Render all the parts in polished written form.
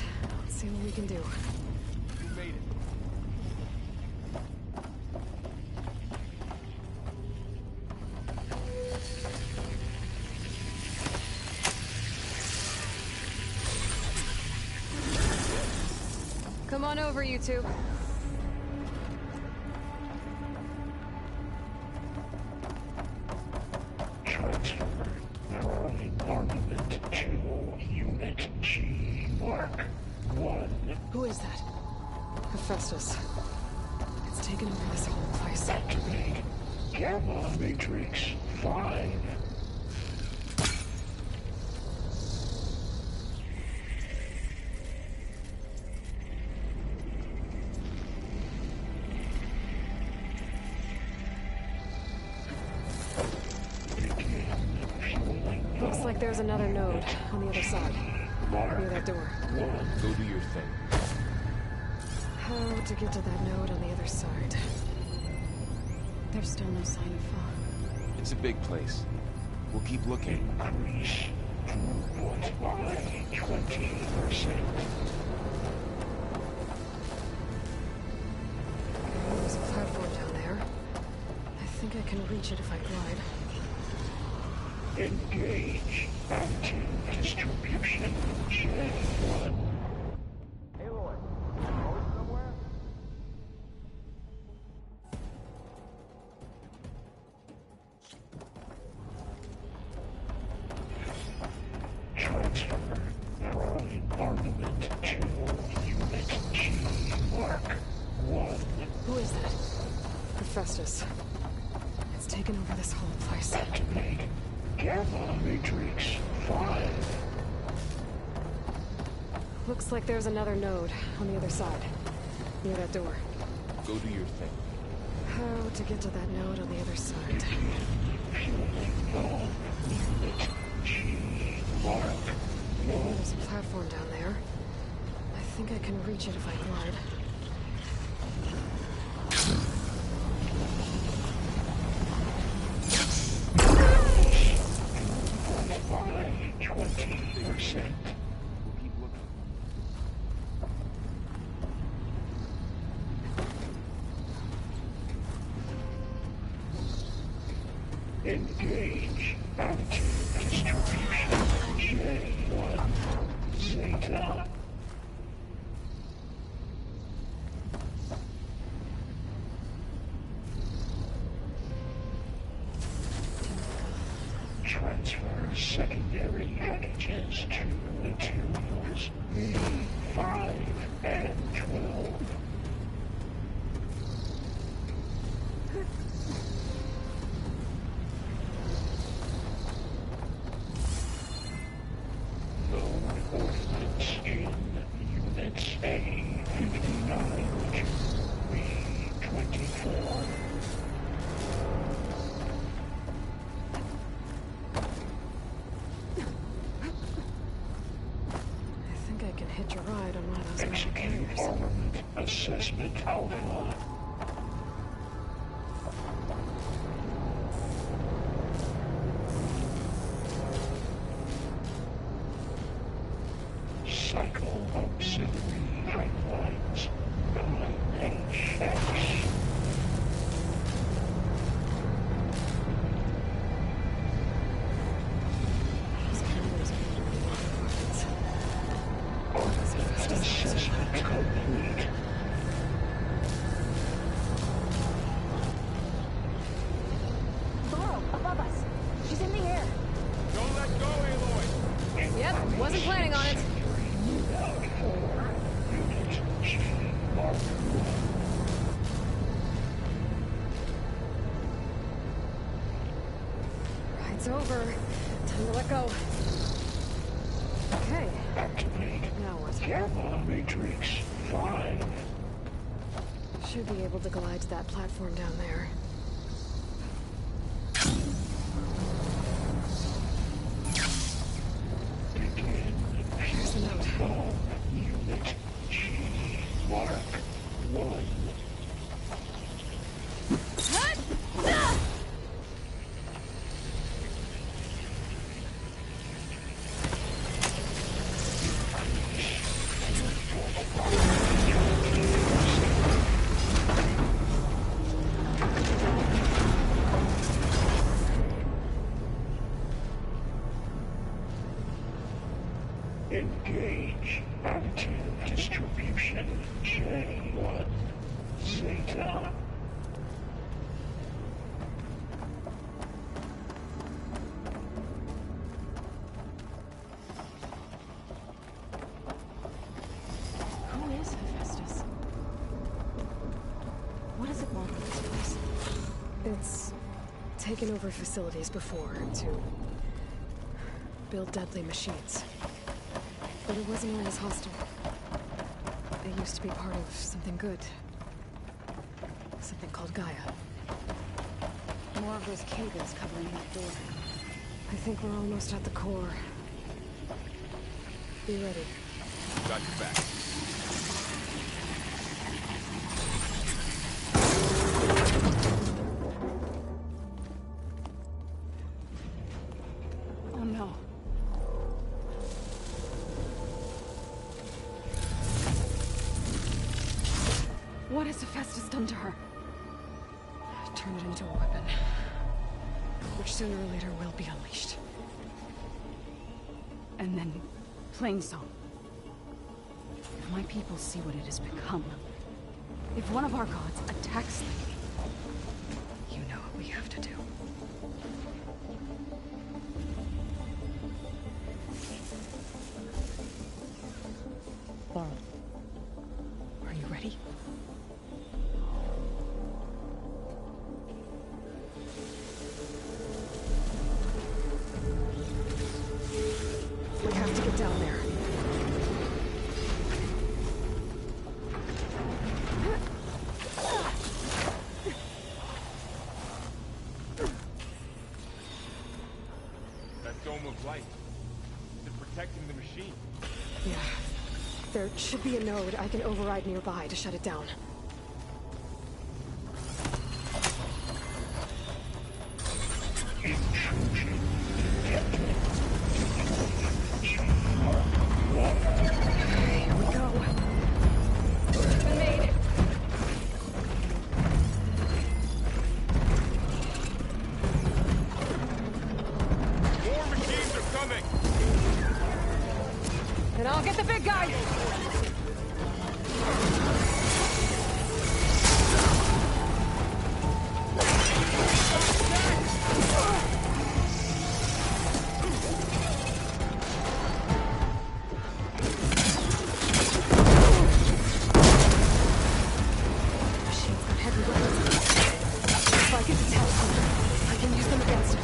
right. Let's see what we can do. You made it. Come on over, you two. Transfer throwing armament to Unit G Mark 1. Who is that? Hephaestus. It's taken over this whole place. Activate Gamma Matrix 5. Looks like there's another node on the other side. Near that door. Go do your thing. How to get to that node on the other side? There's still no sign of fog. It's a big place. We'll keep looking. Increase throughput by 20%. There's a platform down there. I think I can reach it if I glide. Engage anti-distribution J1. Aloy, going somewhere? Transfer throwing armament to Unit G Mark 1. Who is that? Hephaestus. It's taken over this whole place. Activate Gamma Matrix 5. Looks like there's another node on the other side. Near that door. Go do your thing. How to get to that node on the other side? Unit G Mark 1. There's a platform down there. I think I can reach it if I glide. By 20%. We'll keep looking. Engage anti-distribution J1 Zeta. Transfer secondary packages to materials V5 and 12. Known ordnance in Units A59 to B24. I think I can hitch a ride on one of those metal Execute carriers. armament assessment alpha. Cycle auxiliary pipelines 9HX. Those cameras are really important. Armament assessment complete. Below, above us. She's in the air. Don't let go, Aloy! Yep, wasn't planning on it. Out for Unit G Mark 1. Ride's over. Time to let go. Okay, Activate now what? Gamma Matrix 5. Should be able to glide to that platform down there. Begin Here's the note. Bomb Unit G Mark 1. Engage. Active distribution. J1. Zeta. Who is Hephaestus? What does it want with this place? It's taken over facilities before to build deadly machines. But it wasn't always hostile. It used to be part of something good. Something called Gaia. More of those cables covering that door. I think we're almost at the core. Be ready. Got your back. Oh no. What has Hephaestus done to her? Turn it into a weapon, which sooner or later will be unleashed. And then, Plainsong. If my people see what it has become, if one of our gods attacks them, You know what we have to do. Are you ready? We have to get down there. That dome of light. Is it protecting the machine? Yeah. There should be a node I can override nearby to shut it down. Here we go. Been made. More machines are coming! And I'll get the big guy! Machine's got heavy weapons. If I can detect them, I can use them against it.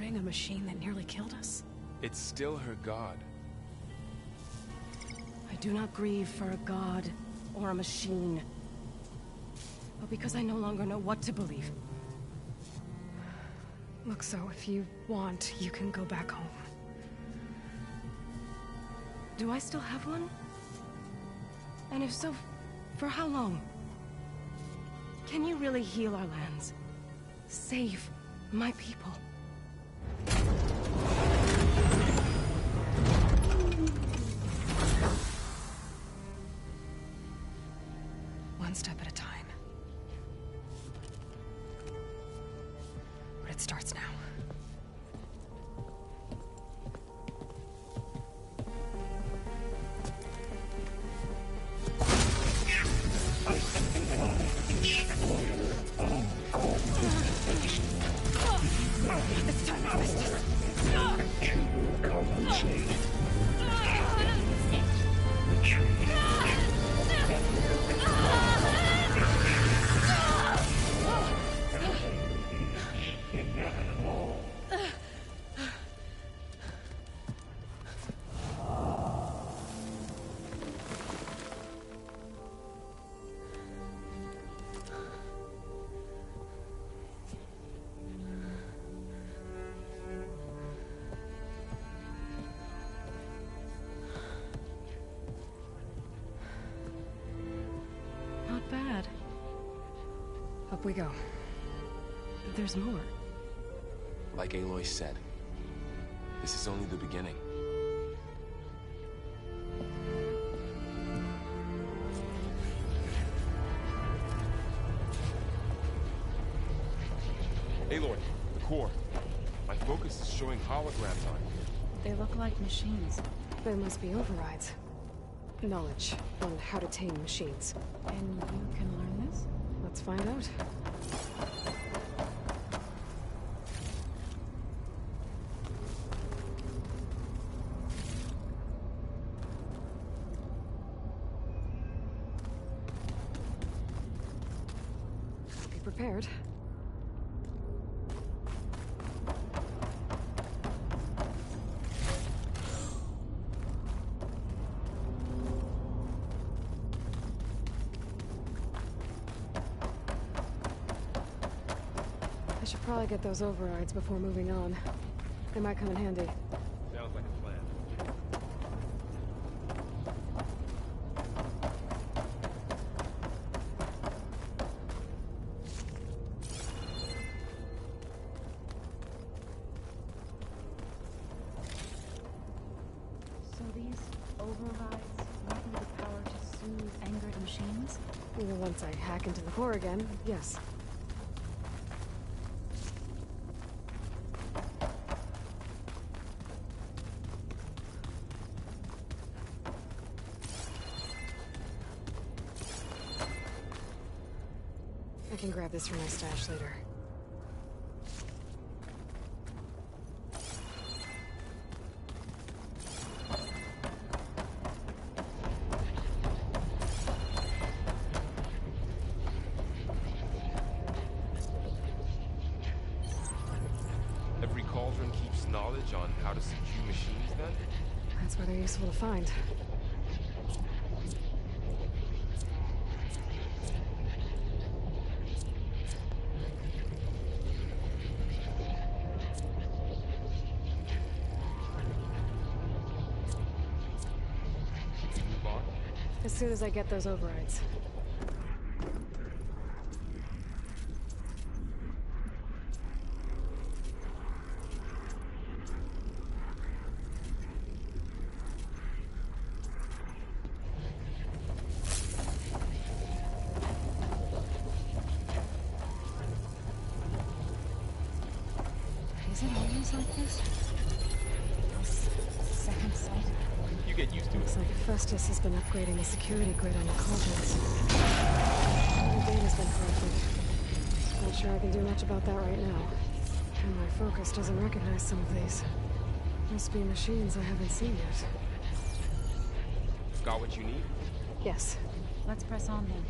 fighting a machine that nearly killed us? It's still her god. I do not grieve for a god or a machine, but because I no longer know what to believe. Look, so if you want, you can go back home. Do I still have one? And if so, for how long? Can you really heal our lands? Save my people? One step at a time. But it starts now. This time I missed it. To compensate. Retreat. Inevitable. Not bad. Up we go. There's more. Like Aloy said, this is only the beginning. Aloy, the core. My focus is showing holograms on it. They look like machines. There must be overrides. Knowledge on how to tame machines. And you can learn this? Let's find out. Be prepared. I should probably get those overrides before moving on. They might come in handy. Sounds like a plan. So these overrides give you the power to soothe angered machines? Well, once I hack into the core again, yes. I can grab this from my stash later. Every cauldron keeps knowledge on how to subdue machines, then? That's why they're useful to find. Move on. As soon as I get those overrides. Is it always like this? This second sight? You get used to it. Looks like Festus has been upgrading the security grid on the cauldrons. The data's been corrupted. Not sure I can do much about that right now. And my focus doesn't recognize some of these. Must be machines I haven't seen yet. Got what you need? Yes. Let's press on then.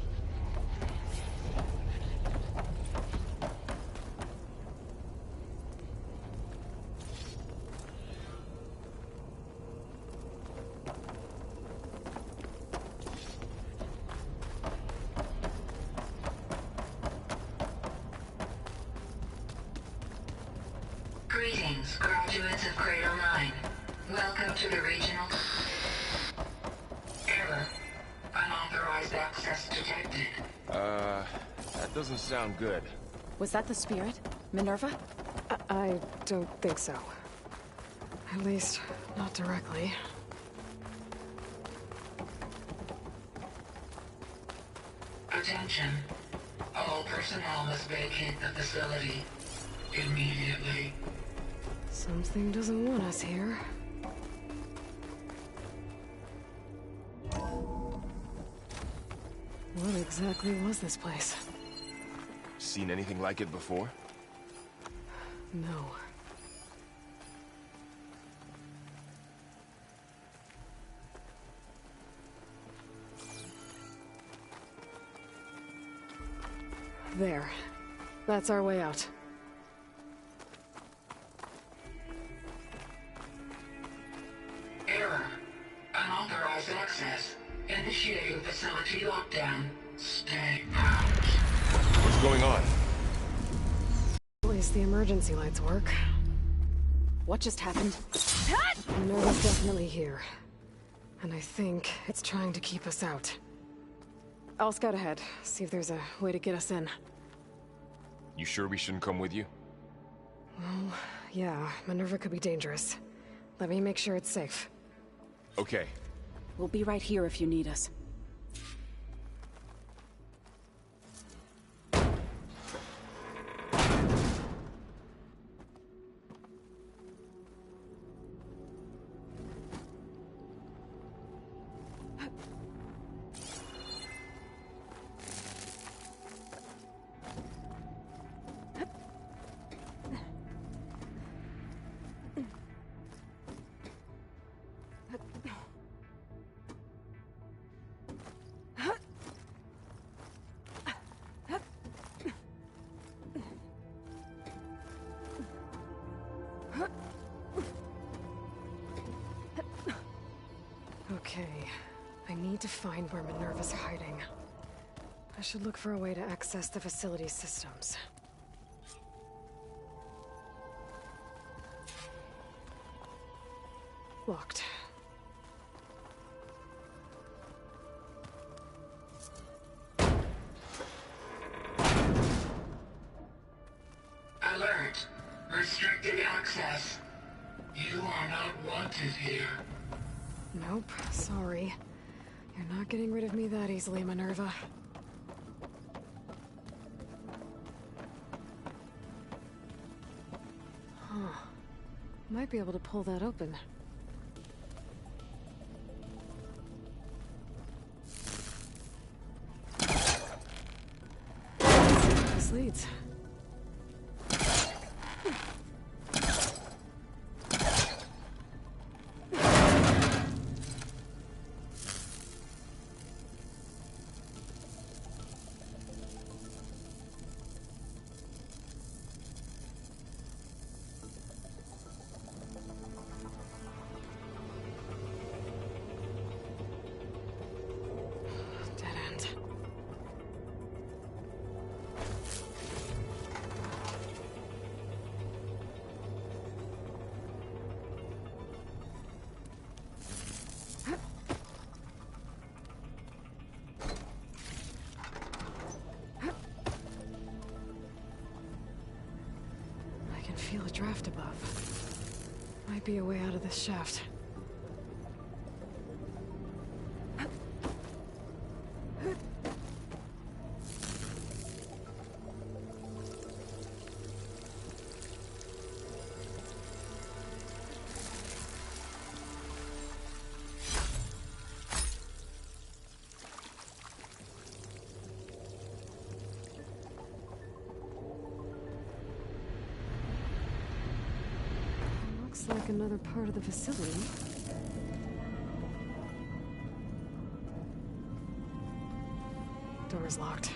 Greetings, graduates of Cradle 9. Welcome to the regional... Error. Unauthorized access detected. That doesn't sound good. Was that the spirit? Minerva? I don't think so. At least, not directly. Attention. All personnel must vacate the facility. Immediately. Something doesn't want us here. What exactly was this place? Seen anything like it before? No. There. That's our way out. Error. Unauthorized access. Initiating facility lockdown. Stay out. What's going on? At least the emergency lights work. What just happened? Minerva's definitely here. And I think it's trying to keep us out. I'll scout ahead, see if there's a way to get us in. You sure we shouldn't come with you? Well, yeah, Minerva could be dangerous. Let me make sure it's safe. Okay. We'll be right here if you need us. Okay, I need to find where Minerva's hiding. I should look for a way to access the facility's systems. Locked. Alert. Restricted access. You are not wanted here. Nope, sorry. You're not getting rid of me that easily, Minerva. Huh. Might be able to pull that open. This leads. Dead end. I can feel a draft above. Might be a way out of this shaft. Looks like another part of the facility. Door's locked.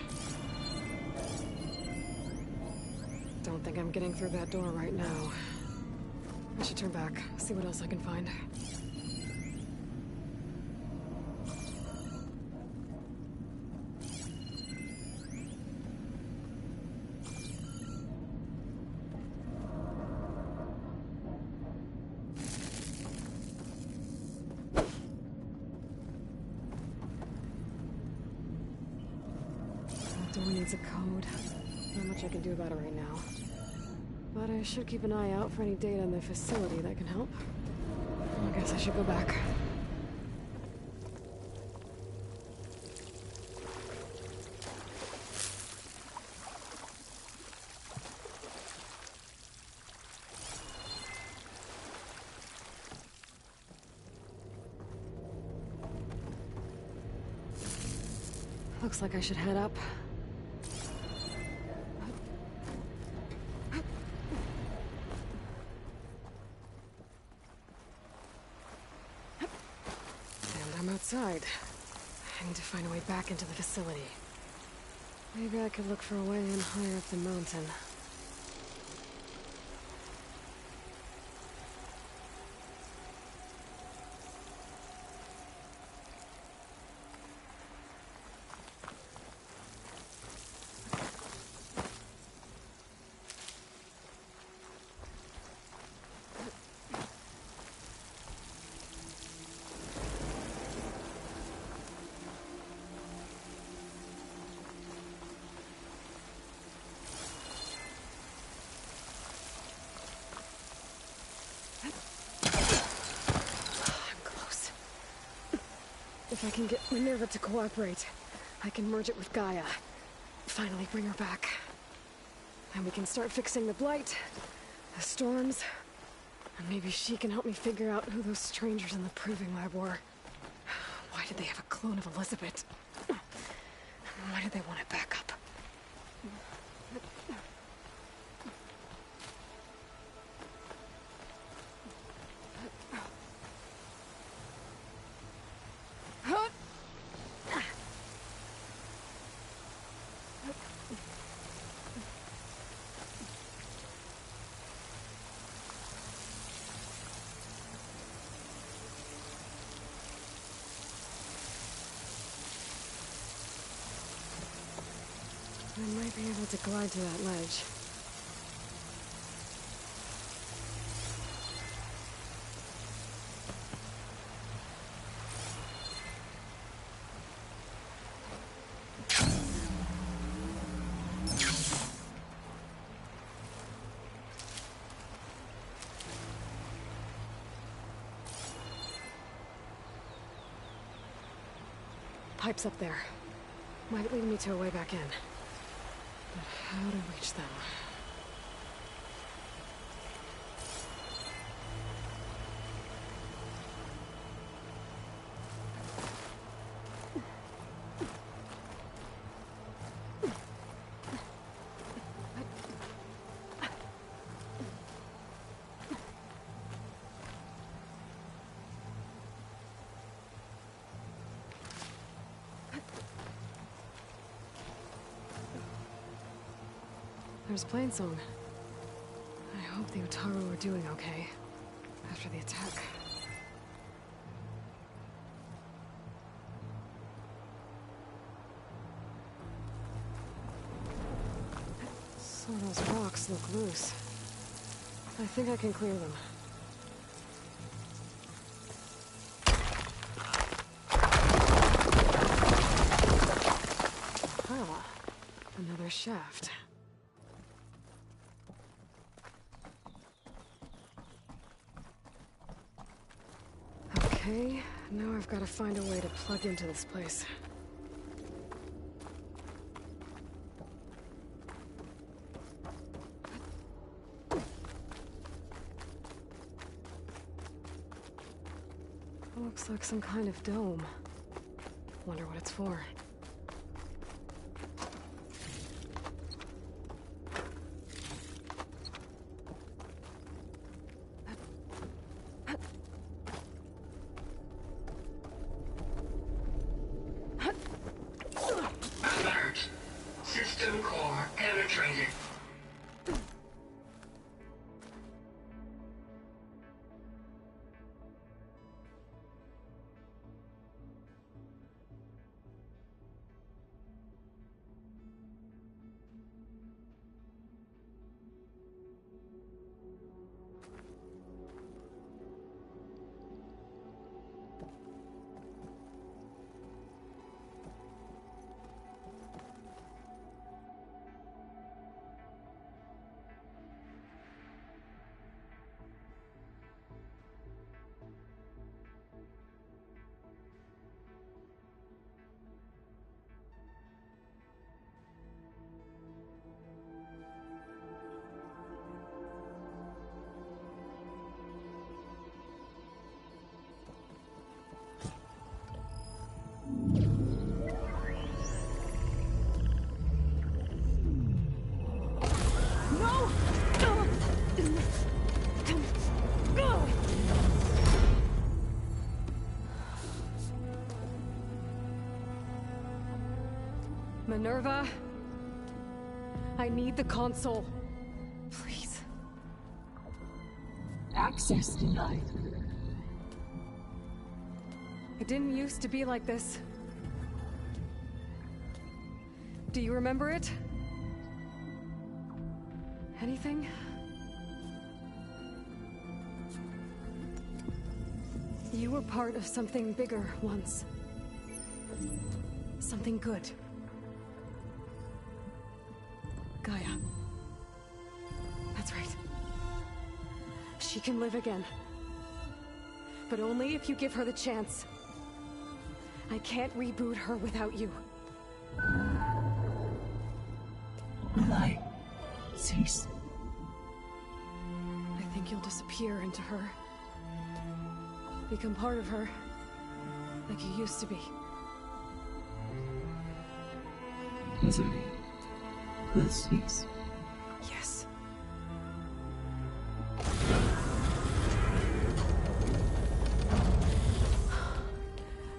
Don't think I'm getting through that door right now. I should turn back, see what else I can find. needs a code. Not much I can do about it right now. But I should keep an eye out for any data in the facility that can help. I guess I should go back. Looks like I should head up. And I'm outside. I need to find a way back into the facility. Maybe I could look for a way in higher up the mountain. If I can get Minerva to cooperate, I can merge it with Gaia. Finally bring her back. And we can start fixing the blight, the storms, and maybe she can help me figure out who those strangers in the proving lab were. Why did they have a clone of Elizabeth? Why did they want it back up? I might be able to glide to that ledge. Pipes up there. Might lead me to a way back in. But how to reach them? There's Plainsong. I hope the Utaru are doing okay after the attack. Some of those rocks look loose. I think I can clear them. Aha! Another shaft. Okay, now I've got to find a way to plug into this place. Looks like some kind of dome. Wonder what it's for. Alert. System core penetrated. Minerva, I need the console. Please. Access denied. It didn't used to be like this. Do you remember it? Anything? You were part of something bigger once. Something good. Gaia. That's right. She can live again. But only if you give her the chance. I can't reboot her without you. Will I cease? I think you'll disappear into her. Become part of her. Like you used to be. Misery will cease. Yes.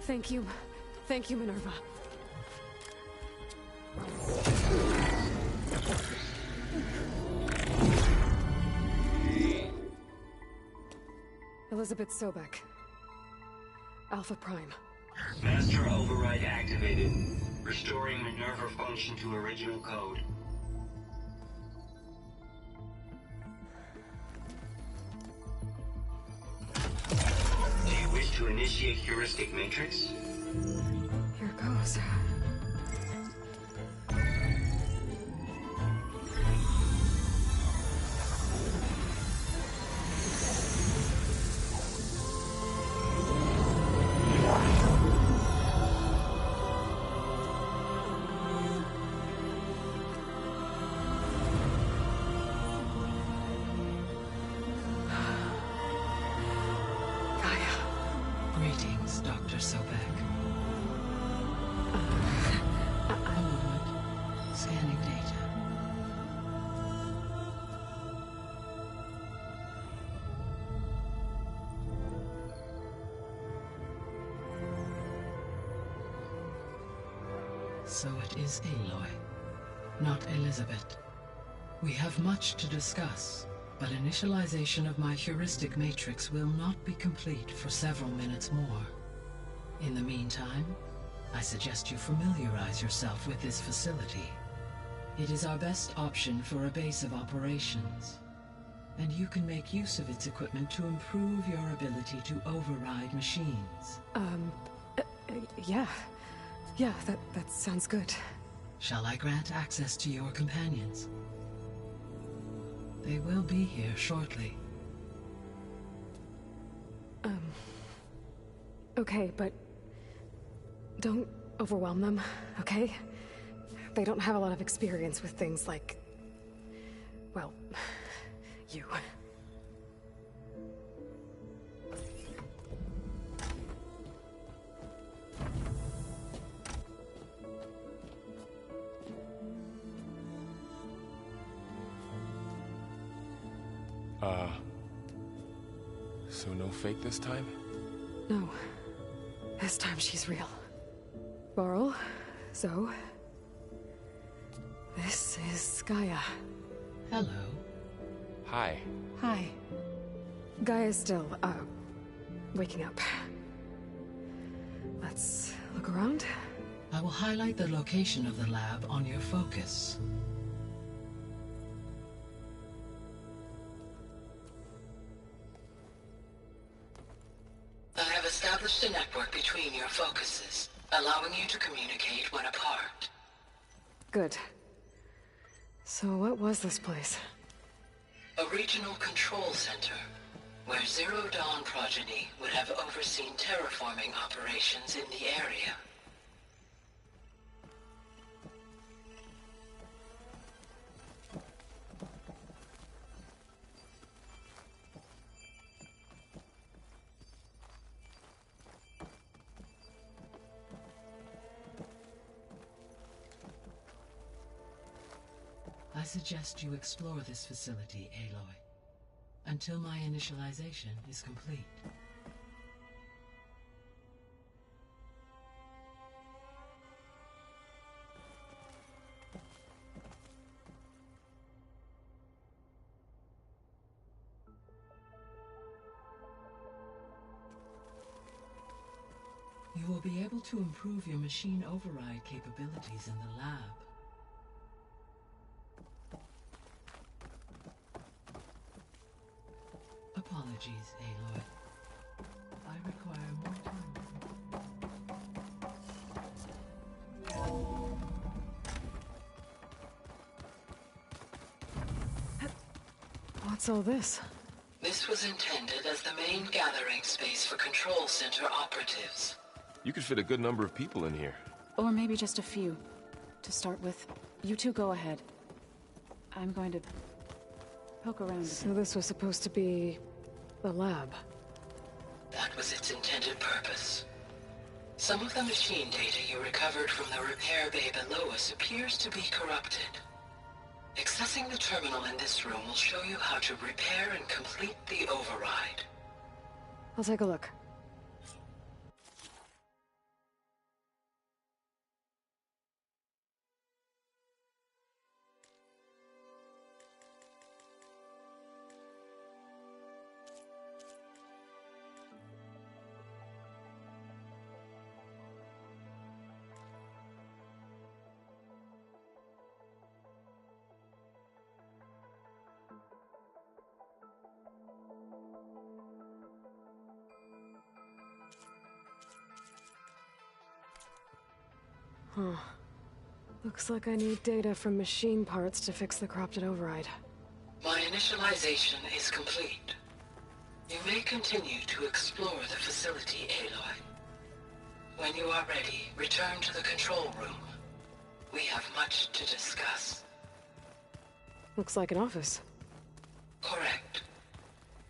Thank you. Thank you, Minerva. Elizabeth Sobek. Alpha Prime. Master override activated. Restoring Minerva function to original code. Do you wish to initiate heuristic matrix? Here goes. Greetings, Dr. Sobek. A moment. Scanning data. So it is Aloy, not Elizabeth. We have much to discuss. But initialization of my heuristic matrix will not be complete for several minutes more. In the meantime, I suggest you familiarize yourself with this facility. It is our best option for a base of operations, and you can make use of its equipment to improve your ability to override machines. Yeah. Yeah, that sounds good. Shall I grant access to your companions? They will be here shortly. Okay, but don't overwhelm them, okay? They don't have a lot of experience with things like, well, you. So no fake this time? No. This time she's real. Varl, Zoe. This is Gaia. Hello. Hi. Hi. Gaia's still, waking up. Let's look around. I will highlight the location of the lab on your focus. I have established a network between your focuses, allowing you to communicate when apart. Good. So what was this place? A regional control center, where Zero Dawn progeny would have overseen terraforming operations in the area. I I suggest you explore this facility, Aloy, until my initialization is complete. You will be able to improve your machine override capabilities in the lab. Apologies, Aloy. I require more time. What's all this? This was intended as the main gathering space for control center operatives. You could fit a good number of people in here. Or maybe just a few. To start with, you two go ahead. I'm going to poke around. So this was supposed to be the lab. That was its intended purpose. Some of the machine data you recovered from the repair bay below us appears to be corrupted. Accessing the terminal in this room will show you how to repair and complete the override. I'll take a look. Huh. Looks like I need data from machine parts to fix the corrupted override. My initialization is complete. You may continue to explore the facility, Aloy. When you are ready, return to the control room. We have much to discuss. Looks like an office. Correct.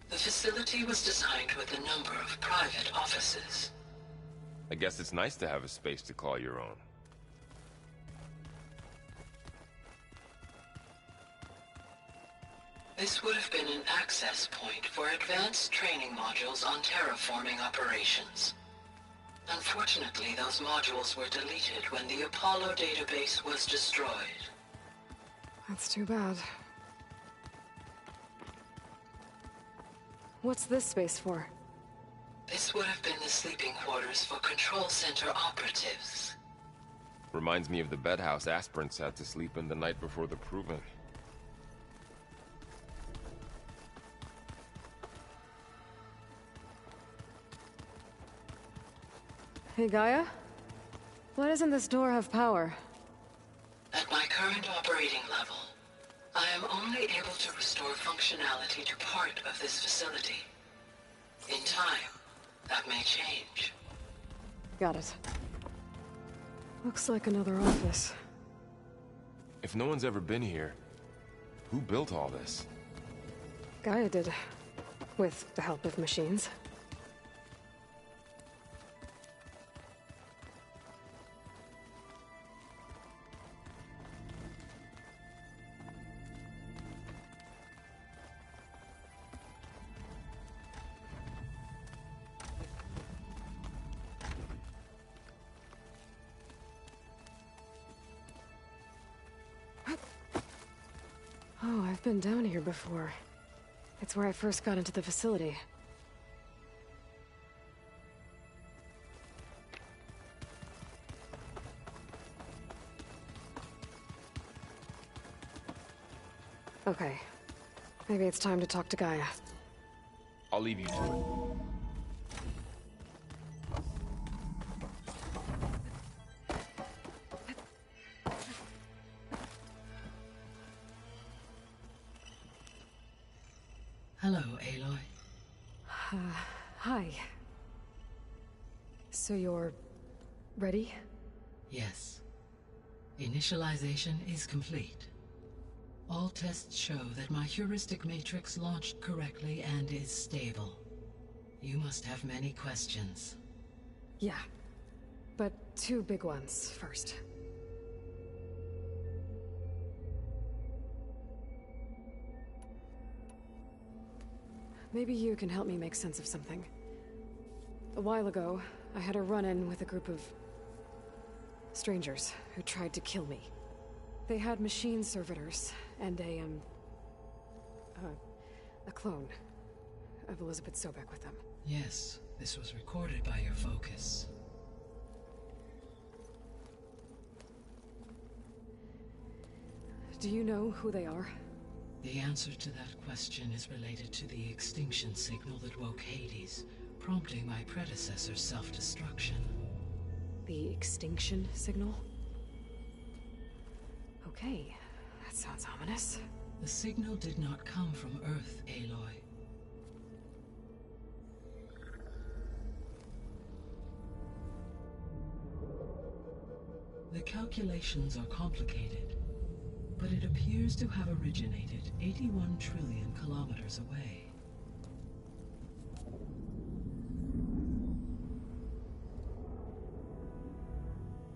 The facility was designed with a number of private offices. I guess it's nice to have a space to call your own. This would have been an access point for advanced training modules on terraforming operations. Unfortunately, those modules were deleted when the Apollo database was destroyed. That's too bad. What's this space for? This would have been the sleeping quarters for control center operatives. Reminds me of the bedhouse aspirants had to sleep in the night before the proving. Hey, Gaia? Why doesn't this door have power? At my current operating level, I am only able to restore functionality to part of this facility. In time, that may change. Got it. Looks like another office. If no one's ever been here, who built all this? Gaia did. With the help of machines. Oh, I've been down here before. It's where I first got into the facility. Okay. Maybe it's time to talk to Gaia. I'll leave you to it. Hello, Aloy. Hi. So you're ready? Yes. Initialization is complete. All tests show that my heuristic matrix launched correctly and is stable. You must have many questions. Yeah. But two big ones first. Maybe you can help me make sense of something. A while ago, I had a run-in with a group of strangers who tried to kill me. They had machine servitors and a clone of Elizabeth Sobek with them. Yes, this was recorded by your focus. Do you know who they are? The answer to that question is related to the extinction signal that woke Hades, prompting my predecessor's self-destruction. The extinction signal? Okay, that sounds ominous. The signal did not come from Earth, Aloy. The calculations are complicated, but it appears to have originated 81 trillion kilometers away.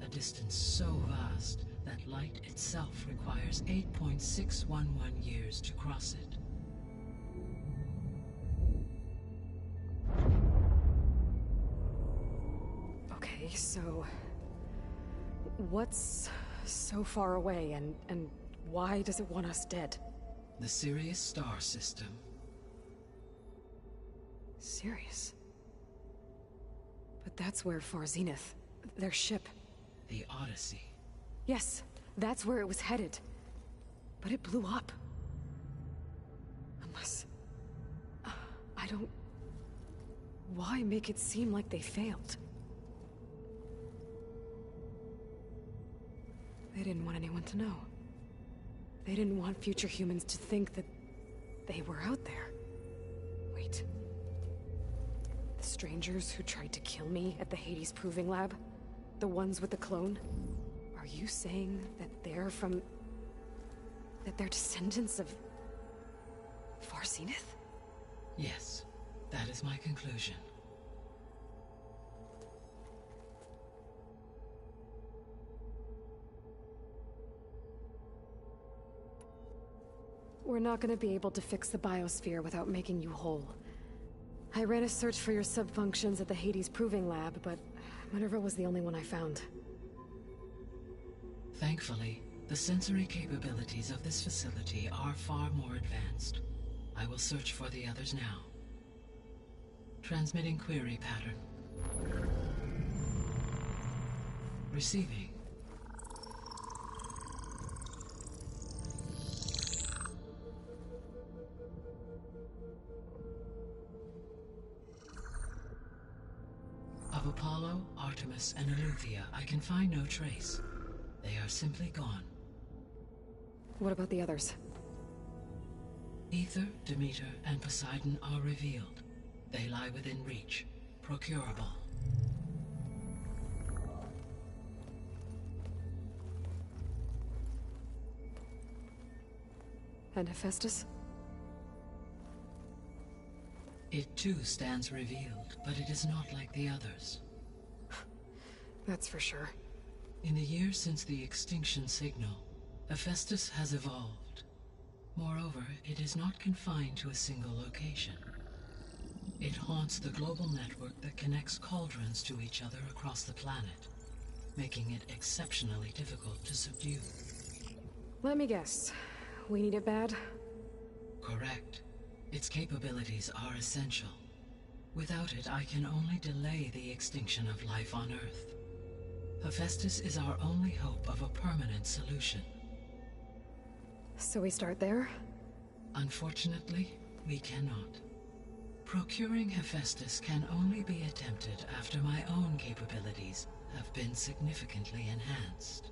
A distance so vast that light itself requires 8.611 years to cross it. Okay, so what's so far away and why does it want us dead? The Sirius star system. Sirius? But that's where Far Zenith, their ship. The Odyssey. Yes, that's where it was headed. But it blew up. Unless... I don't... Why make it seem like they failed? They didn't want anyone to know. They didn't want future humans to think that they were out there. Wait. The strangers who tried to kill me at the Hades Proving Lab? The ones with the clone? Are you saying that they're from... that they're descendants of... Far Zenith? Yes, that is my conclusion. We're not gonna be able to fix the biosphere without making you whole. I ran a search for your subfunctions at the Hades Proving Lab, but Minerva was the only one I found. Thankfully, the sensory capabilities of this facility are far more advanced. I will search for the others now. Transmitting query pattern. Receiving. Of Apollo, Artemis, and Eleuthia, I can find no trace. They are simply gone. What about the others? Ether, Demeter, and Poseidon are revealed. They lie within reach, procurable. And Hephaestus? It too stands revealed, but it is not like the others. That's for sure. In the years since the extinction signal, Hephaestus has evolved. Moreover, it is not confined to a single location. It haunts the global network that connects cauldrons to each other across the planet, making it exceptionally difficult to subdue. Let me guess. We need it bad? Correct. Its capabilities are essential. Without it, I can only delay the extinction of life on Earth. Hephaestus is our only hope of a permanent solution. So we start there? Unfortunately, we cannot. Procuring Hephaestus can only be attempted after my own capabilities have been significantly enhanced.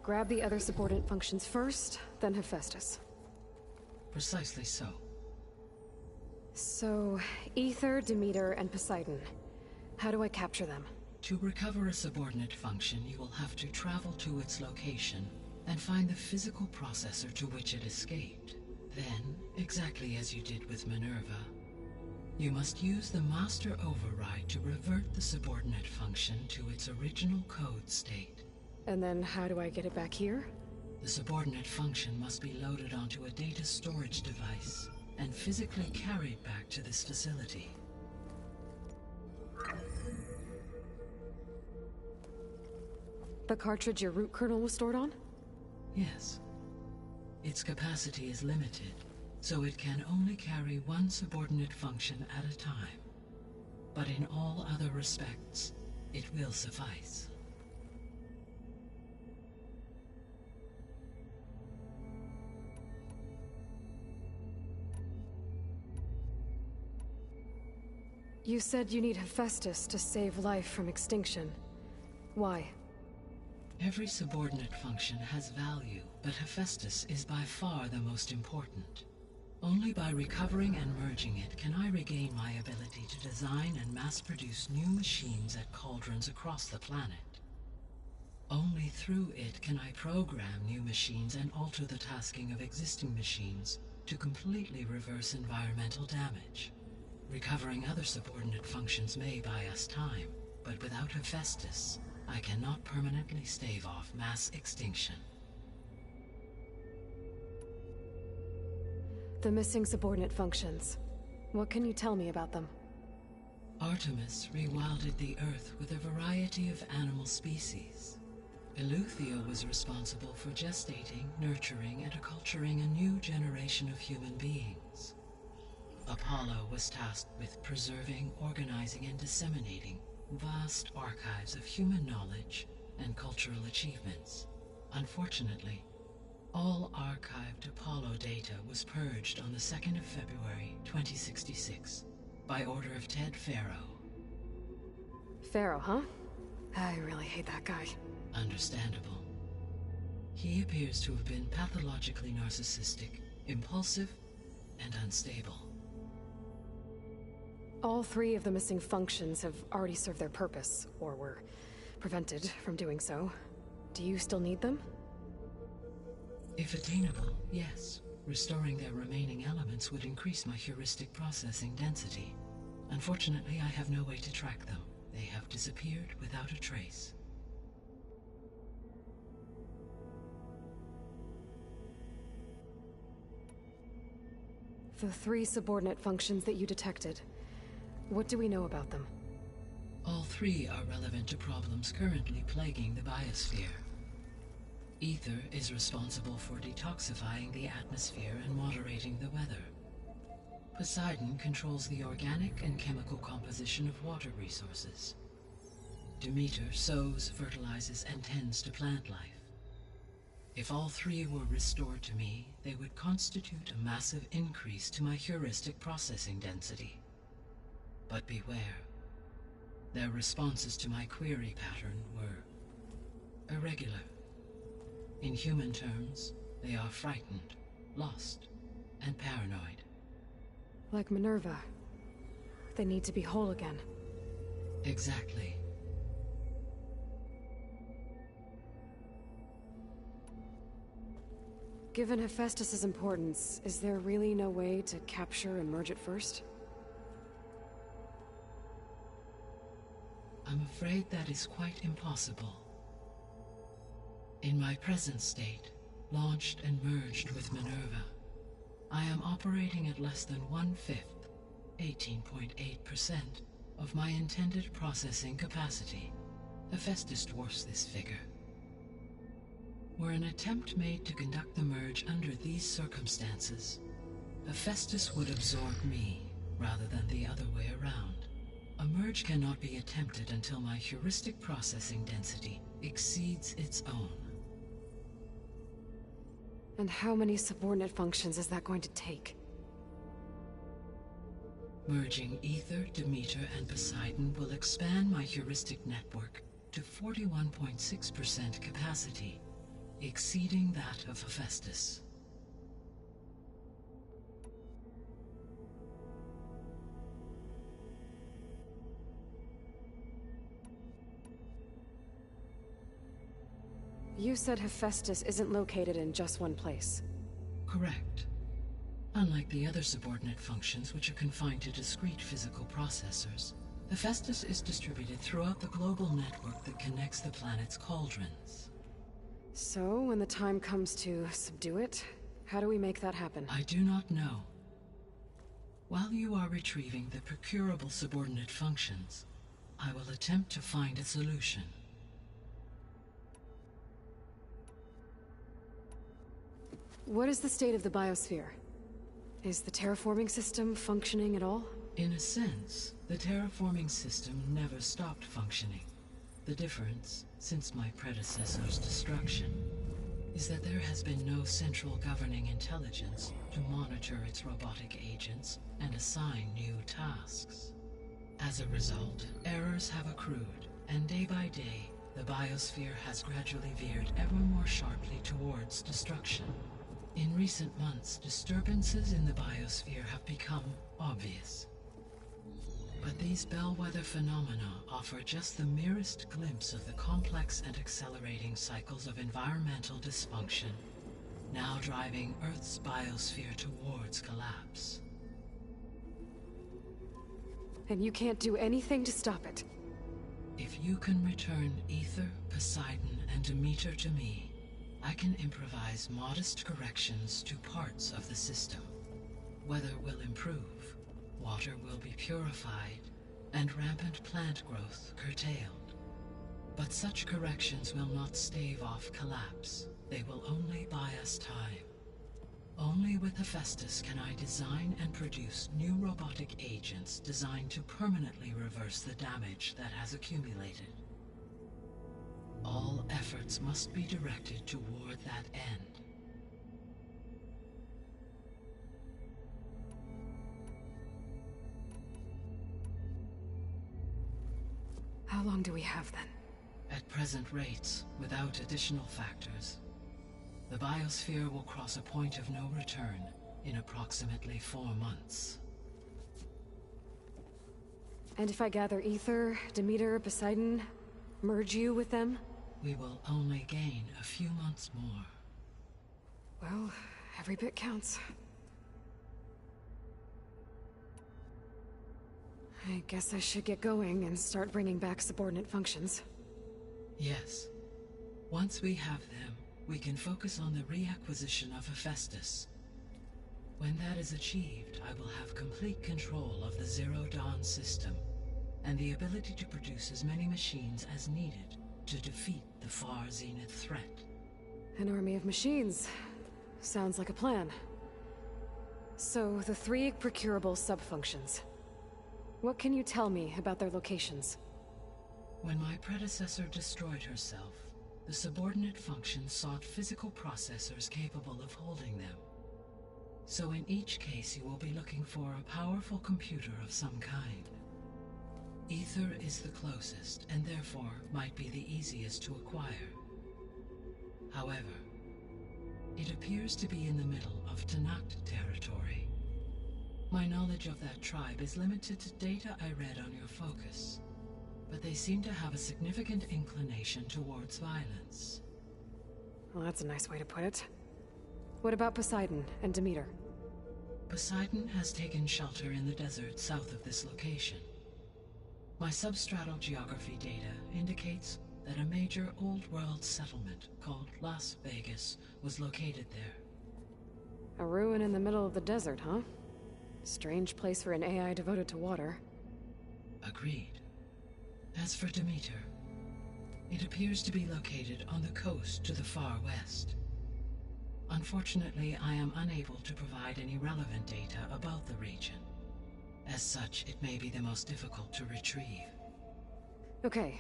Grab the other subordinate functions first, then Hephaestus. Precisely so. So, Ether, Demeter, and Poseidon. How do I capture them? To recover a subordinate function, you will have to travel to its location and find the physical processor to which it escaped. Then, exactly as you did with Minerva, you must use the master override to revert the subordinate function to its original code state. And then how do I get it back here? The subordinate function must be loaded onto a data storage device and physically carried back to this facility. The cartridge your root kernel was stored on? Yes. Its capacity is limited, so it can only carry one subordinate function at a time. But in all other respects, it will suffice. You said you need Hephaestus to save life from extinction. Why? Every subordinate function has value, but Hephaestus is by far the most important. Only by recovering and merging it can I regain my ability to design and mass-produce new machines at cauldrons across the planet. Only through it can I program new machines and alter the tasking of existing machines to completely reverse environmental damage. Recovering other subordinate functions may buy us time, but without Hephaestus, I cannot permanently stave off mass extinction. The missing subordinate functions. What can you tell me about them? Artemis rewilded the Earth with a variety of animal species. Eleuthia was responsible for gestating, nurturing, and acculturating a new generation of human beings. Apollo was tasked with preserving, organizing, and disseminating vast archives of human knowledge and cultural achievements. Unfortunately, all archived Apollo data was purged on the 2nd of February, 2066, by order of Ted Faro. Pharaoh, huh? I really hate that guy. Understandable. He appears to have been pathologically narcissistic, impulsive, and unstable. All three of the missing functions have already served their purpose, or were prevented from doing so. Do you still need them? If attainable, yes. Restoring their remaining elements would increase my heuristic processing density. Unfortunately, I have no way to track them. They have disappeared without a trace. The three subordinate functions that you detected. What do we know about them? All three are relevant to problems currently plaguing the biosphere. Ether is responsible for detoxifying the atmosphere and moderating the weather. Poseidon controls the organic and chemical composition of water resources. Demeter sows, fertilizes, and tends to plant life. If all three were restored to me, they would constitute a massive increase to my heuristic processing density. But beware. Their responses to my query pattern were irregular. In human terms, they are frightened, lost, and paranoid. Like Minerva. They need to be whole again. Exactly. Given Hephaestus's importance, is there really no way to capture and merge it first? I'm afraid that is quite impossible. In my present state, launched and merged with Minerva, I am operating at less than 1/5, 18.8%, of my intended processing capacity. Hephaestus dwarfs this figure. Were an attempt made to conduct the merge under these circumstances, Hephaestus would absorb me rather than the other way around. A merge cannot be attempted until my heuristic processing density exceeds its own. And how many subordinate functions is that going to take? Merging Ether, Demeter, and Poseidon will expand my heuristic network to 41.6% capacity, exceeding that of Hephaestus. You said Hephaestus isn't located in just one place. Correct. Unlike the other subordinate functions, which are confined to discrete physical processors, Hephaestus is distributed throughout the global network that connects the planet's cauldrons. So, when the time comes to subdue it, how do we make that happen? I do not know. While you are retrieving the procurable subordinate functions, I will attempt to find a solution. What is the state of the biosphere? Is the terraforming system functioning at all? In a sense, the terraforming system never stopped functioning. The difference, since my predecessor's destruction, is that there has been no central governing intelligence to monitor its robotic agents and assign new tasks. As a result, errors have accrued, and day by day, the biosphere has gradually veered ever more sharply towards destruction. In recent months, disturbances in the biosphere have become obvious. But these bellwether phenomena offer just the merest glimpse of the complex and accelerating cycles of environmental dysfunction, now driving Earth's biosphere towards collapse. And you can't do anything to stop it? If you can return Ether, Poseidon, and Demeter to me, I can improvise modest corrections to parts of the system. Weather will improve, water will be purified, and rampant plant growth curtailed. But such corrections will not stave off collapse. They will only buy us time. Only with Hephaestus can I design and produce new robotic agents designed to permanently reverse the damage that has accumulated. All efforts must be directed toward that end. How long do we have then? At present rates, without additional factors, the biosphere will cross a point of no return in approximately 4 months. And if I gather Ether, Demeter, Poseidon, merge you with them? We will only gain a few months more. Well, every bit counts. I guess I should get going and start bringing back subordinate functions. Yes. Once we have them, we can focus on the reacquisition of Hephaestus. When that is achieved, I will have complete control of the Zero Dawn system, and the ability to produce as many machines as needed to defeat the far zenith threat. An army of machines. Sounds like a plan. So, the 3 procurable sub-functions. What can you tell me about their locations? When my predecessor destroyed herself, the subordinate functions sought physical processors capable of holding them. So in each case you will be looking for a powerful computer of some kind. Ether is the closest, and therefore might be the easiest to acquire. However, it appears to be in the middle of Tanakh territory. My knowledge of that tribe is limited to data I read on your focus, but they seem to have a significant inclination towards violence. Well, that's a nice way to put it. What about Poseidon and Demeter? Poseidon has taken shelter in the desert south of this location. My substratal geography data indicates that a major old-world settlement called Las Vegas was located there. A ruin in the middle of the desert, huh? Strange place for an AI devoted to water. Agreed. As for Demeter, it appears to be located on the coast to the far west. Unfortunately, I am unable to provide any relevant data about the region. As such, it may be the most difficult to retrieve. Okay,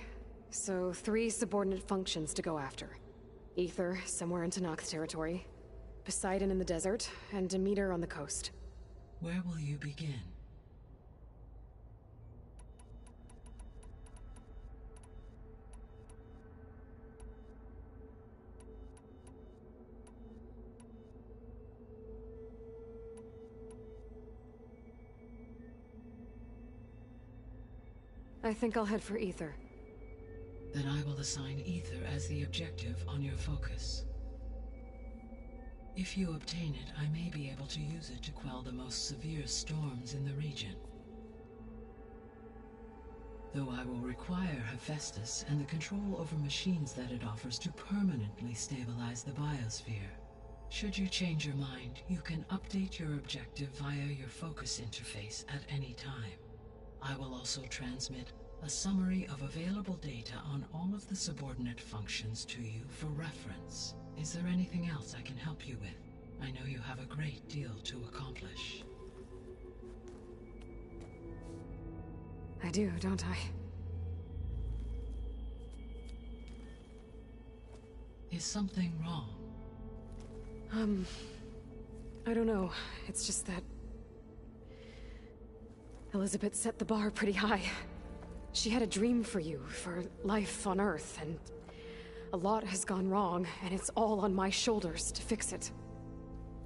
so 3 subordinate functions to go after. Ether, somewhere in Tanakh territory. Poseidon in the desert, and Demeter on the coast. Where will you begin? I think I'll head for Ether. Then I will assign Ether as the objective on your focus. If you obtain it, I may be able to use it to quell the most severe storms in the region. Though I will require Hephaestus and the control over machines that it offers to permanently stabilize the biosphere. Should you change your mind, you can update your objective via your focus interface at any time. I will also transmit a summary of available data on all of the subordinate functions to you for reference. Is there anything else I can help you with? I know you have a great deal to accomplish. I do, don't I? Is something wrong? I don't know. It's just that Elizabeth set the bar pretty high. She had a dream for you, for life on Earth, and a lot has gone wrong, and it's all on my shoulders to fix it.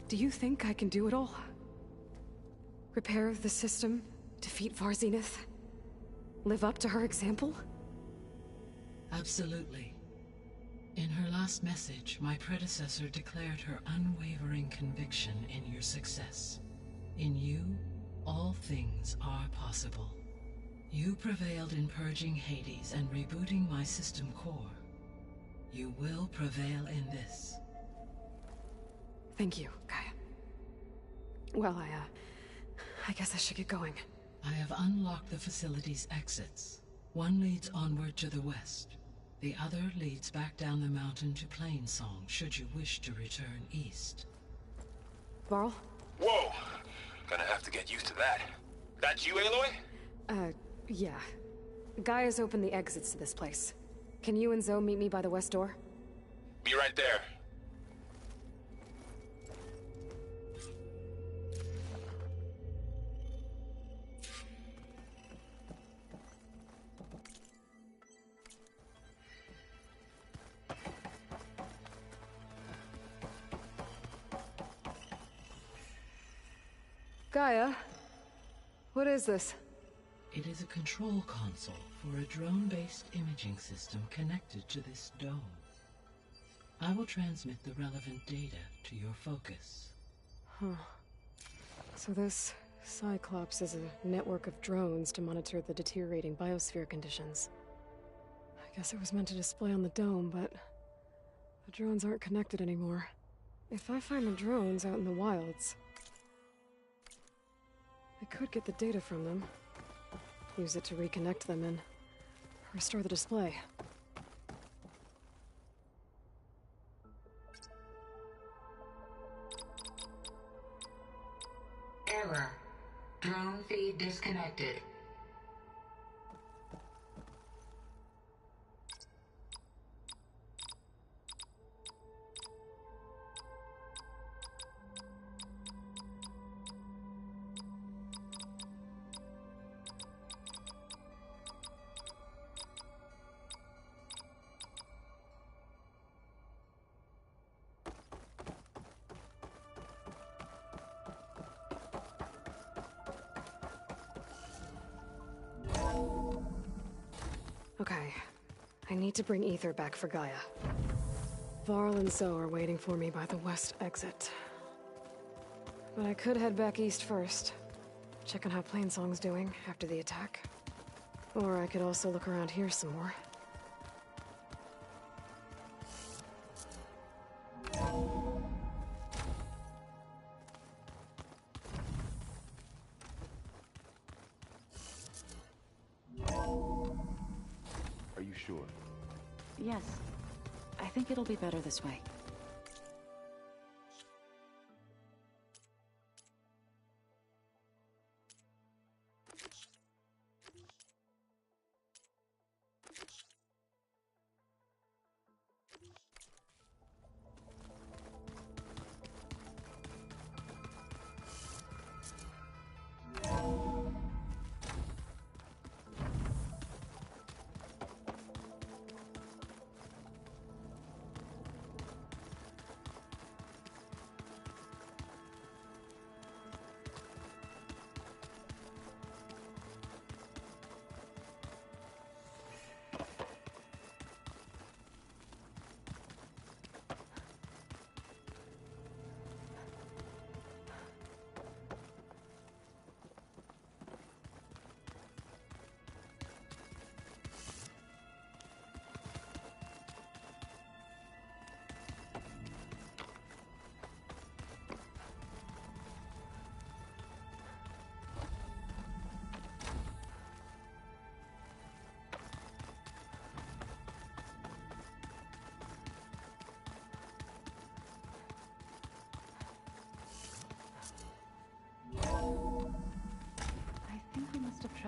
Do you think I can do it all? Repair the system, defeat Varzenith, live up to her example? Absolutely. In her last message, my predecessor declared her unwavering conviction in your success. In you, all things are possible. You prevailed in purging Hades and rebooting my system core. You will prevail in this. Thank you, Gaia. Well, I guess I should get going. I have unlocked the facility's exits. One leads onward to the west. The other leads back down the mountain to Plainsong, should you wish to return east. Varl? Whoa! Gonna have to get used to that. That's you, Aloy? Yeah. Gaia's opened the exits to this place. Can you and Zoe meet me by the west door? Be right there. Gaia? What is this? It is a control console for a drone-based imaging system connected to this dome. I will transmit the relevant data to your focus. Huh. So this Cyclops is a network of drones to monitor the deteriorating biosphere conditions. I guess it was meant to display on the dome, but the drones aren't connected anymore. If I find the drones out in the wilds, I could get the data from them. Use it to reconnect them and restore the display. Error. Drone feed disconnected. Okay. I need to bring Ether back for Gaia. Varl and Zoe are waiting for me by the west exit. But I could head back east first. Check on how Plainsong's doing after the attack. Or I could also look around here some more. Are you sure? Yes. I think it'll be better this way.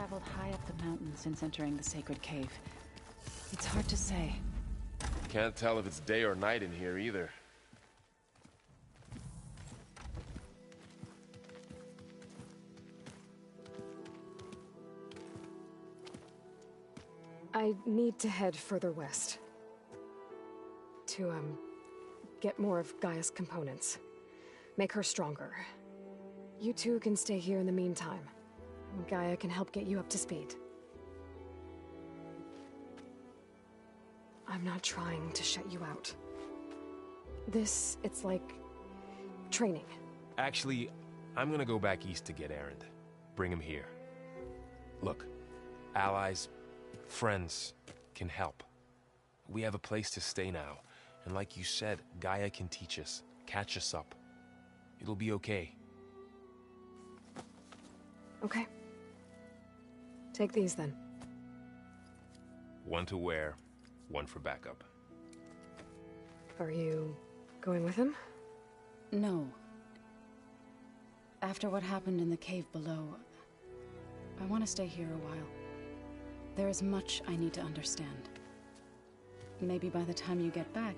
traveled high up the mountain since entering the sacred cave. It's hard to say. Can't tell if it's day or night in here either. I need to head further west. To, get more of Gaia's components. Make her stronger. You two can stay here in the meantime. Gaia can help get you up to speed. I'm not trying to shut you out. It's like... training. Actually, I'm gonna go back east to get Erend. Bring him here. Look, allies, friends can help. We have a place to stay now, and like you said, Gaia can teach us, catch us up. It'll be okay. Okay. Take these then. One to wear, one for backup. Are you going with him? No. After what happened in the cave below, I want to stay here a while. There is much I need to understand. Maybe by the time you get back,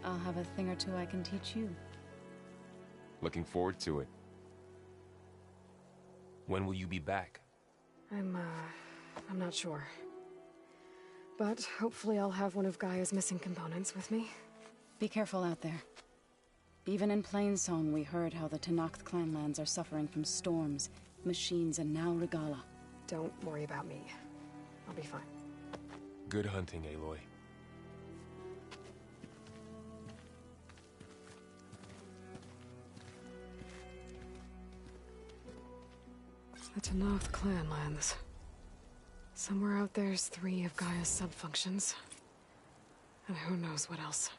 I'll have a thing or two I can teach you. Looking forward to it. When will you be back? I'm not sure. But hopefully I'll have one of Gaia's missing components with me. Be careful out there. Even in Plainsong, we heard how the Tenakth clanlands are suffering from storms, machines, and now Regala. Don't worry about me. I'll be fine. Good hunting, Aloy. The Tenakth clanlands. Somewhere out there's 3 of Gaia's subfunctions. And who knows what else.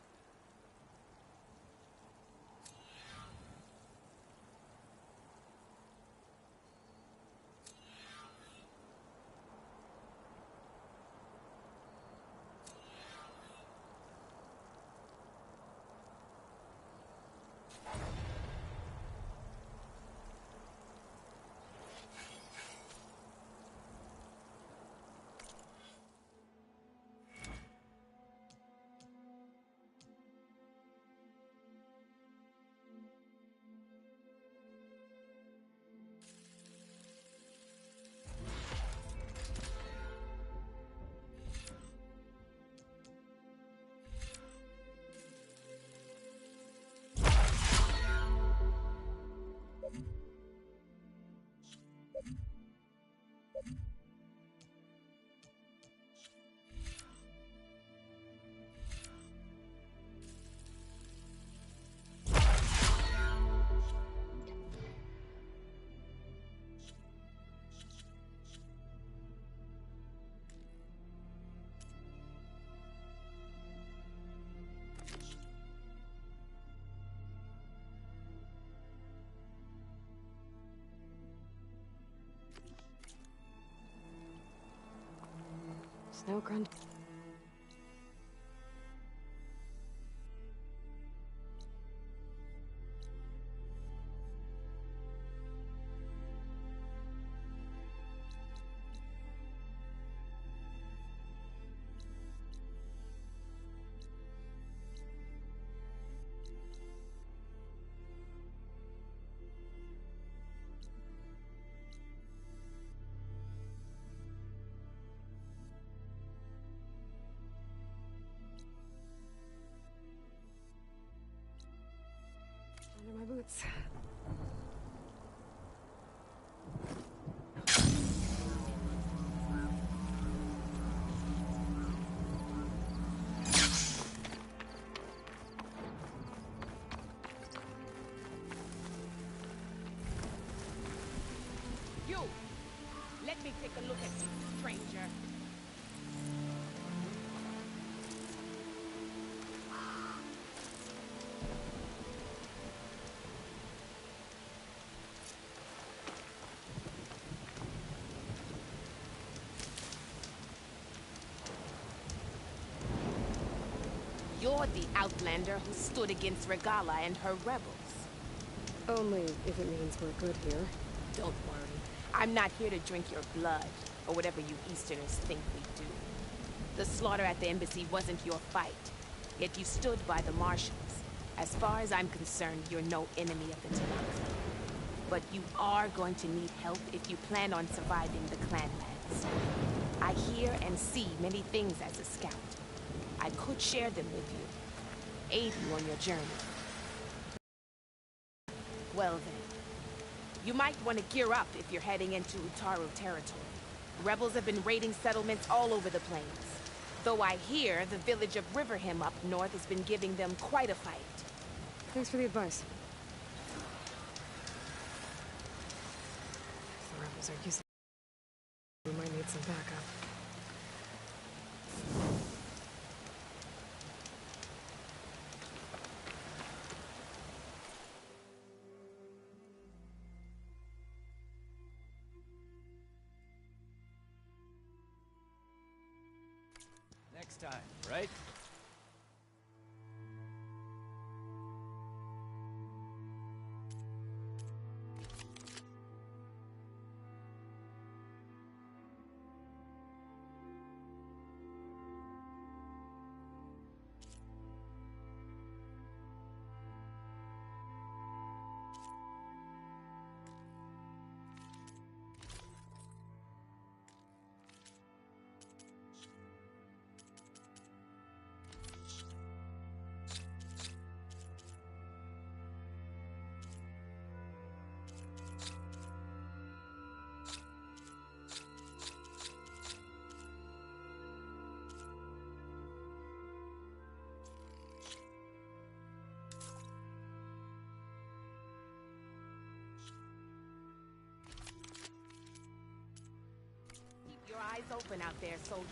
Snow grunt. Under my boots. You! Let me take a look at you, stranger. You're the outlander who stood against Regala and her rebels. Only if it means we're good here. Don't worry. I'm not here to drink your blood, or whatever you Easterners think we do. The slaughter at the embassy wasn't your fight, yet you stood by the Marshals. As far as I'm concerned, you're no enemy of the Tanakh. But you are going to need help if you plan on surviving the clanlands. I hear and see many things as a scout. I could share them with you, aid you on your journey. Well then, you might want to gear up if you're heading into Utaru territory. Rebels have been raiding settlements all over the plains. Though I hear the village of Riverham up north has been giving them quite a fight. Thanks for the advice. If the rebels are using... we might need some backup. Next time, right? Keep your eyes open out there, soldier.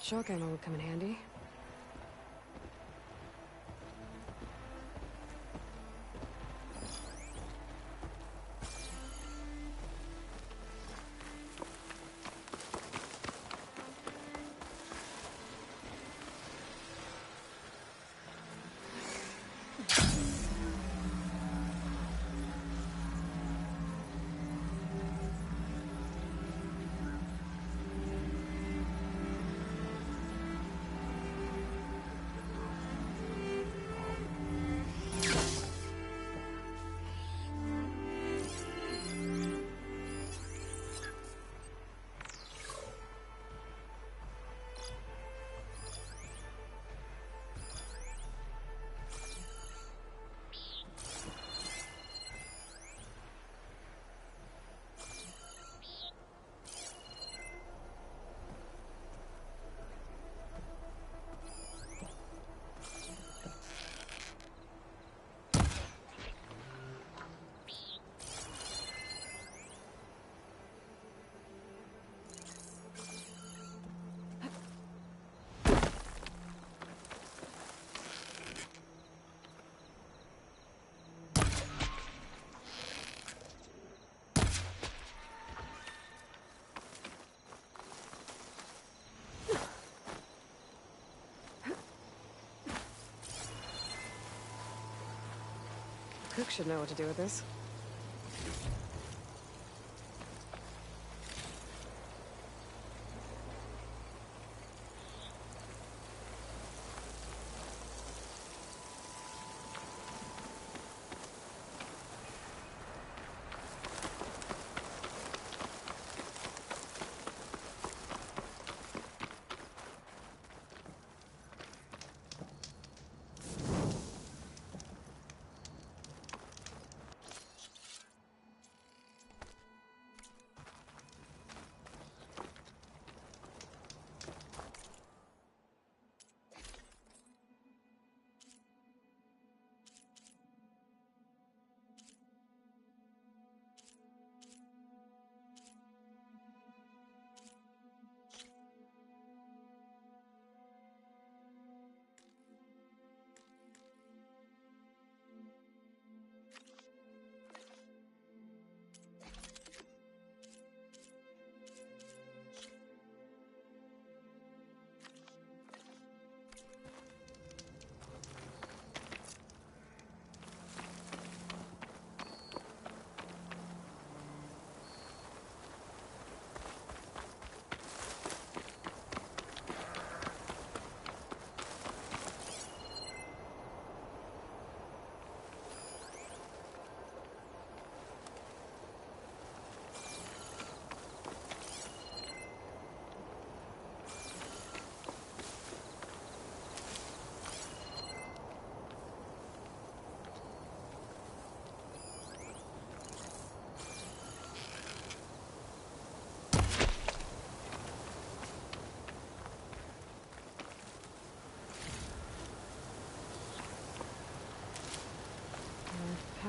Shock ammo would come in handy. Cook should know what to do with this.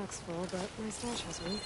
backpack's full, but my stash has room.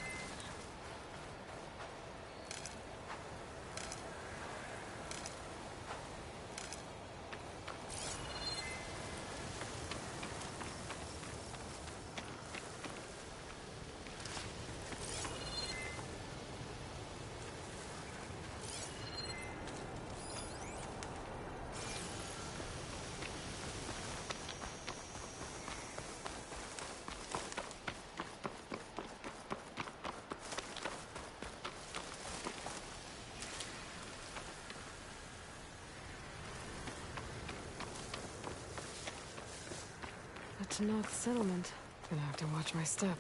To knock the settlement. Gonna have to watch my step.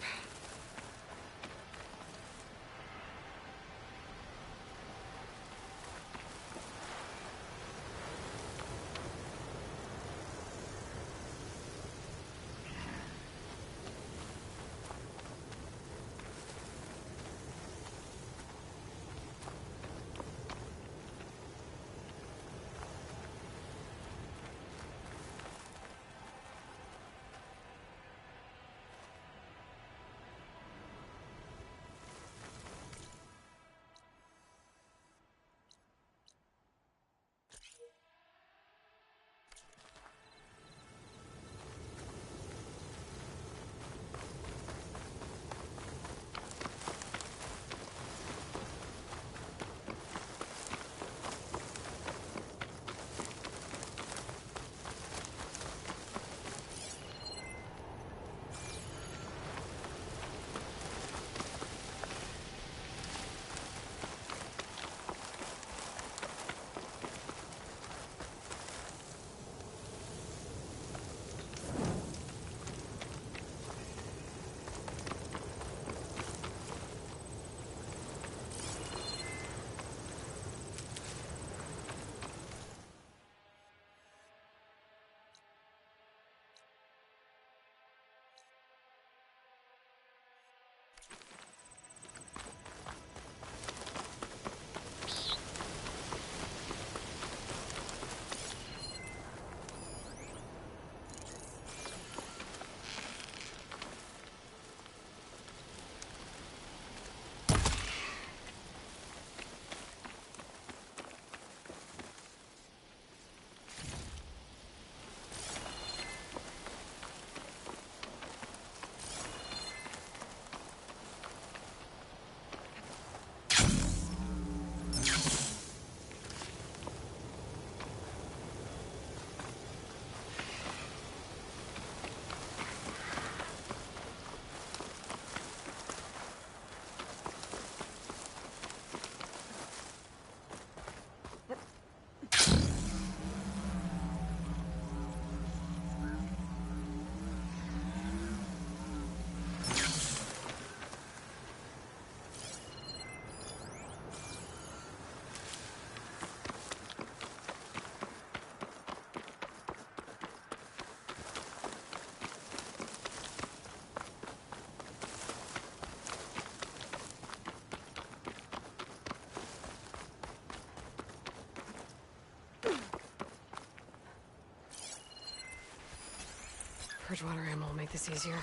Bridgewater ammo will make this easier.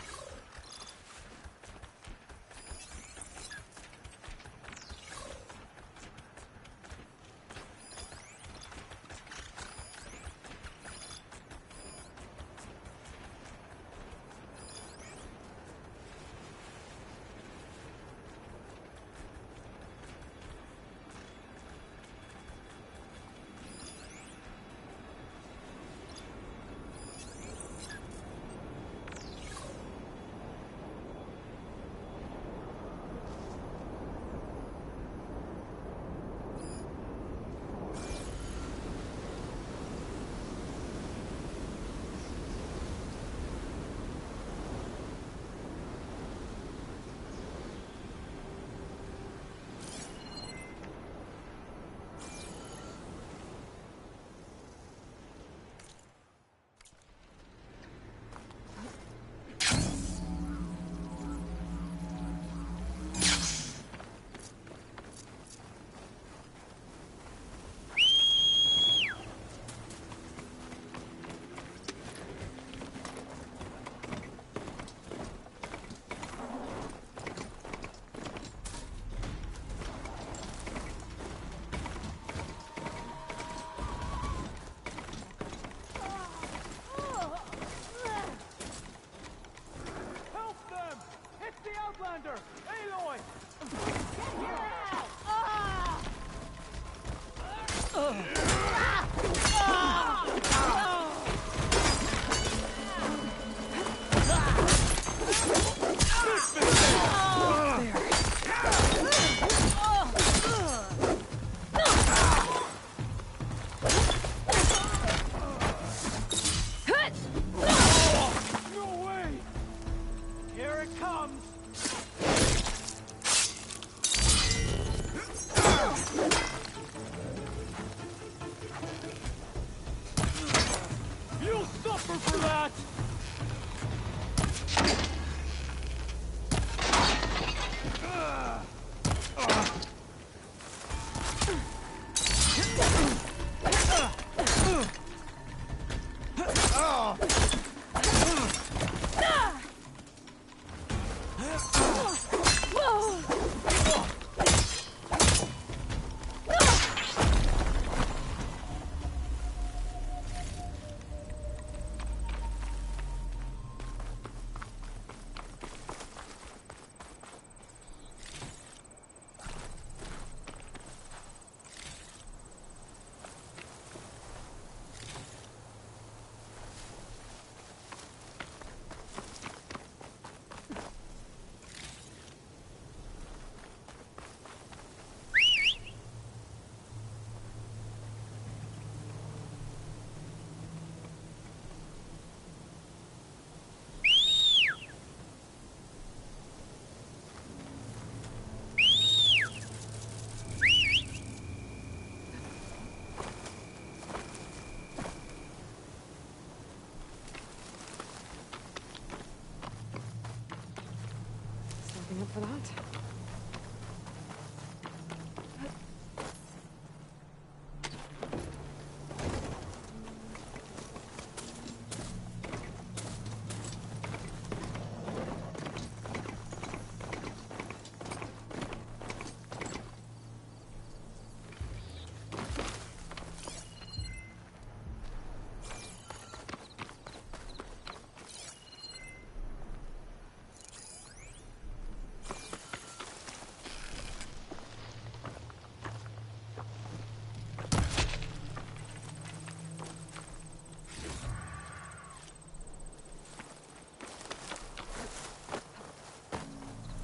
for that.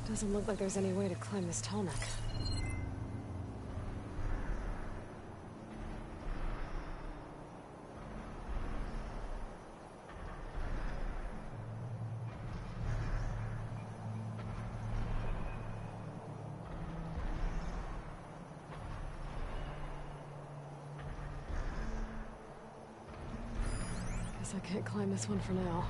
Doesn't look like there's any way to climb this tall neck. Guess I can't climb this one for now.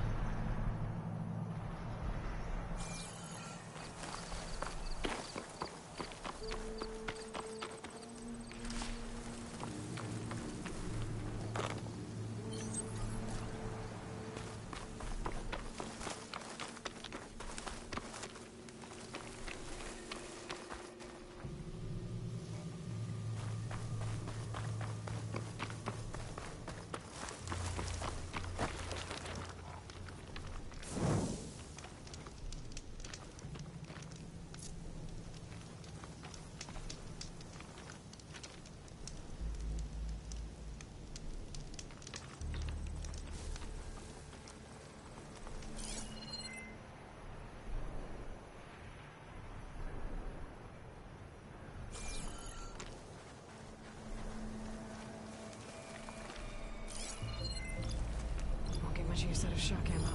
Much use out of shock ammo.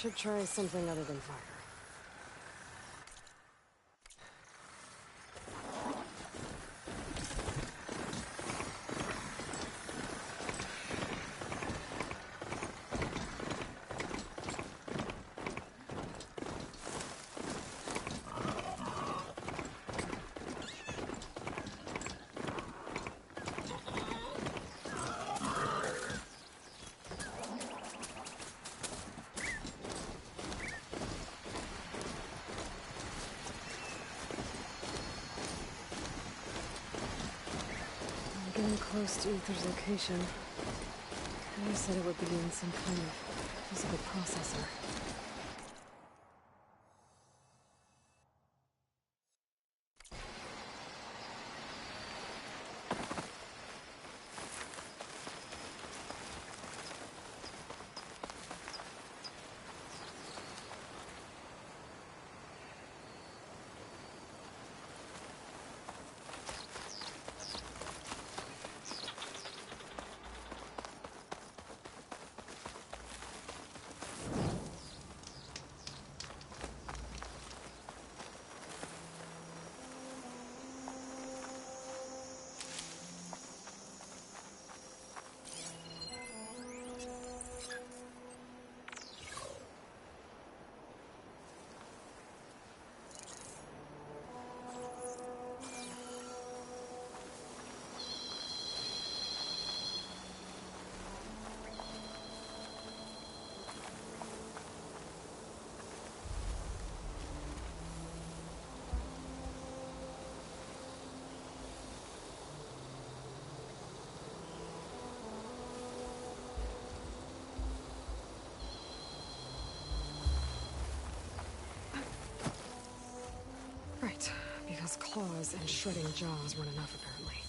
should try something other than fire. Getting close to Ether's location. Gaia said it would be in some kind of physical processor. Right, because claws and shredding jaws weren't enough, apparently.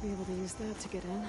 Be able to use that to get in.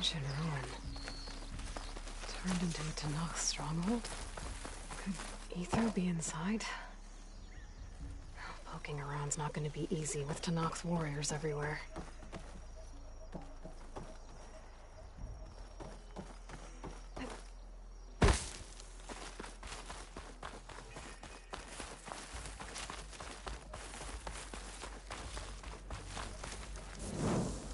Ancient ruin. Turned into a Tanakh stronghold? Could Ether be inside? Poking around's not going to be easy with Tanakh's warriors everywhere.